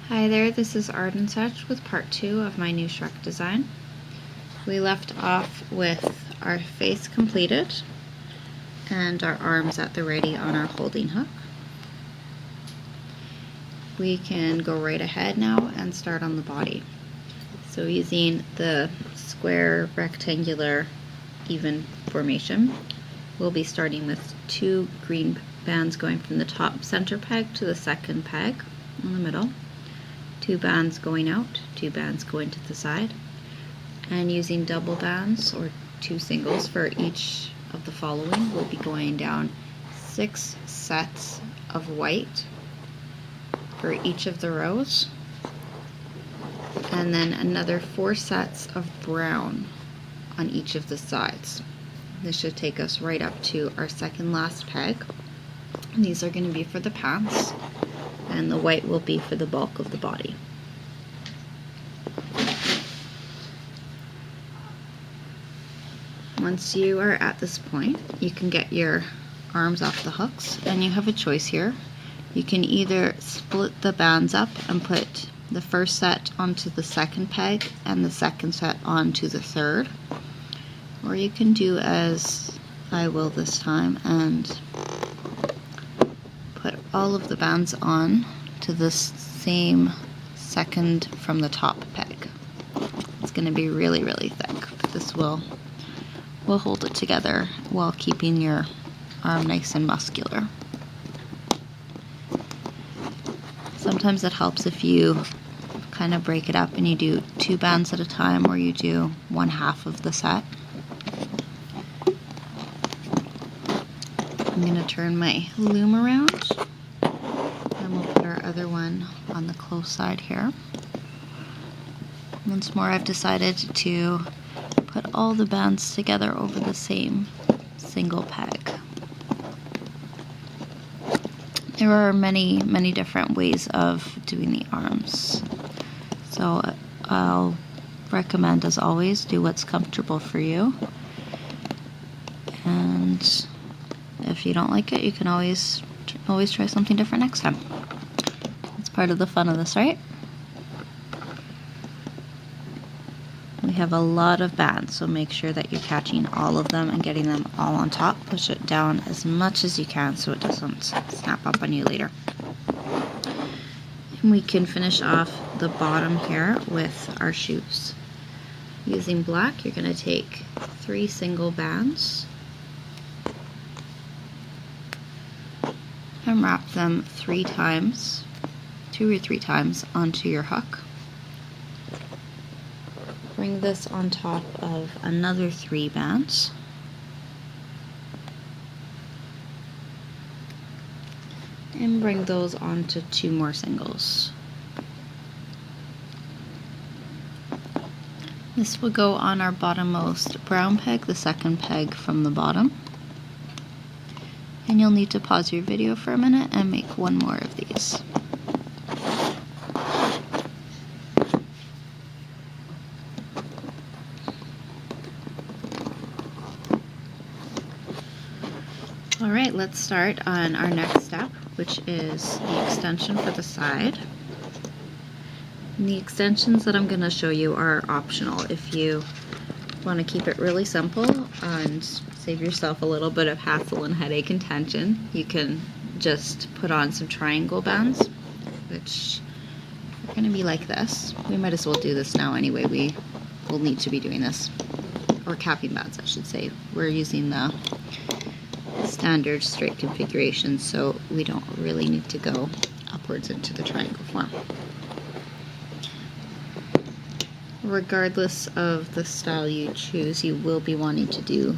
Hi there, this is Art and Such with part 2 of my new Shrek design. We left off with our face completed and our arms at the ready on our holding hook. We can go right ahead now and start on the body. So using the square, rectangular, even formation, we'll be starting with 2 green bands going from the top center peg to the second peg in the middle. 2 bands going out, 2 bands going to the side, and using double bands or 2 singles for each of the following, we'll be going down 6 sets of white for each of the rows, and then another 4 sets of brown on each of the sides. This should take us right up to our second last peg. And these are going to be for the pants, and the white will be for the bulk of the body. Once you are at this point, you can get your arms off the hooks, and you have a choice here. You can either split the bands up and put the first set onto the second peg and the second set onto the third, or you can do as I will this time and put all of the bands on to this same second from the top peg. It's going to be really, really thick, but this will hold it together while keeping your arm nice and muscular. Sometimes it helps if you kind of break it up and you do 2 bands at a time, or you do 1/2 of the set. I'm going to turn my loom around, and we'll put our other one on the close side here. Once more, I've decided to put all the bands together over the same single peg. There are many, many different ways of doing the arms, so I'll recommend, as always, do what's comfortable for you. And if you don't like it, you can always try something different next time. It's part of the fun of this, right? We have a lot of bands, so make sure that you're catching all of them and getting them all on top. Push it down as much as you can so it doesn't snap up on you later. And we can finish off the bottom here with our shoes. Using black, you're going to take 3 single bands and wrap them 3 times, 2 or 3 times onto your hook. Bring this on top of another 3 bands. And bring those onto 2 more singles. This will go on our bottommost brown peg, the second peg from the bottom. And you'll need to pause your video for a minute and make 1 more of these. Alright, let's start on our next step, which is the extension for the side. And the extensions that I'm going to show you are optional. If you want to keep it really simple and save yourself a little bit of hassle and headache and tension, you can just put on some triangle bands, which are going to be like this. We might as well do this now anyway. We will need to be doing this. Or capping bands, I should say. We're using the standard straight configuration, so we don't really need to go upwards into the triangle form. Regardless of the style you choose, you will be wanting to do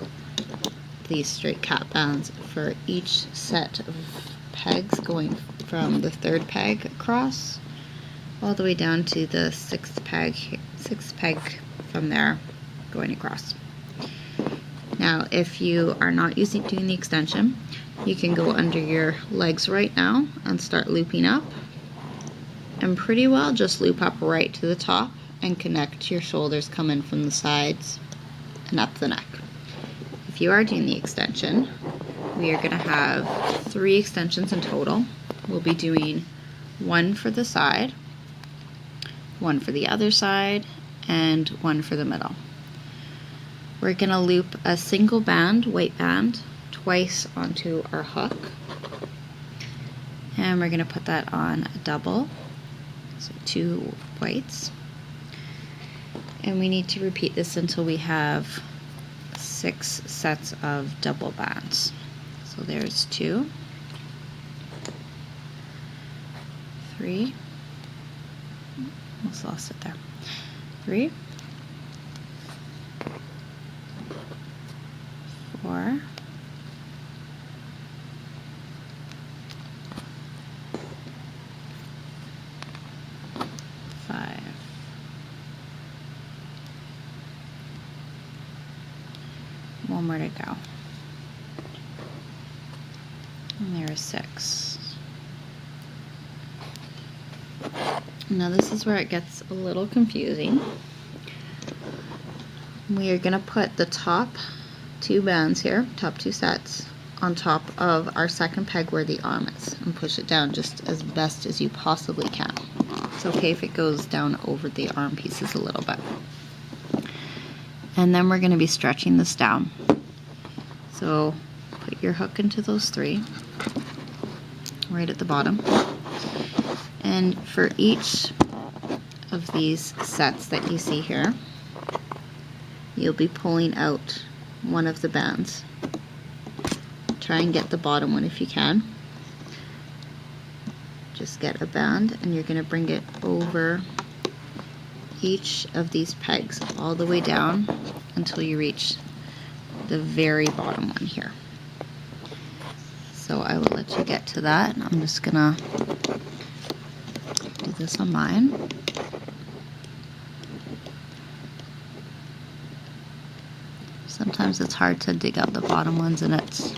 these straight cap bands for each set of pegs, going from the 3rd peg across all the way down to the 6th peg from there going across. Now, if you are not doing the extension, you can go under your legs right now and start looping up, and pretty well just loop up right to the top and connect your shoulders coming from the sides and up the neck. If you are doing the extension, we are going to have 3 extensions in total. We'll be doing 1 for the side, one for the other side, and one for the middle. We're going to loop a single band, white band, twice onto our hook, and we're going to put that on a double, so 2 whites, and we need to repeat this until we have 6 sets of double bands. So there's 2, 3, almost lost it there, 3, 4, 5, 1 more to go, and there's 6. Now this is where it gets a little confusing. We are going to put the top 2 bands here, top 2 sets, on top of our second peg where the arm is, and push it down just as best as you possibly can. It's okay if it goes down over the arm pieces a little bit. And then we're going to be stretching this down. So put your hook into those 3, right at the bottom. And for each of these sets that you see here, you'll be pulling out one of the bands. Try and get the bottom one if you can. Just get a band and you're going to bring it over each of these pegs all the way down until you reach the very bottom one here. So I will let you get to that. I'm just going to do this on mine. Sometimes it's hard to dig out the bottom ones and it's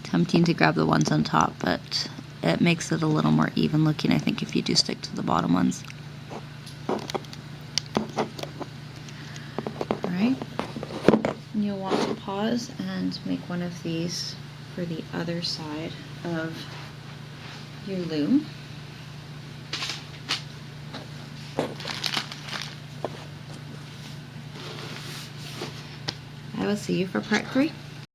tempting to grab the ones on top, but it makes it a little more even looking, I think, if you do stick to the bottom ones. Alright, you'll want to pause and make one of these for the other side of your loom. I will see you for part 3.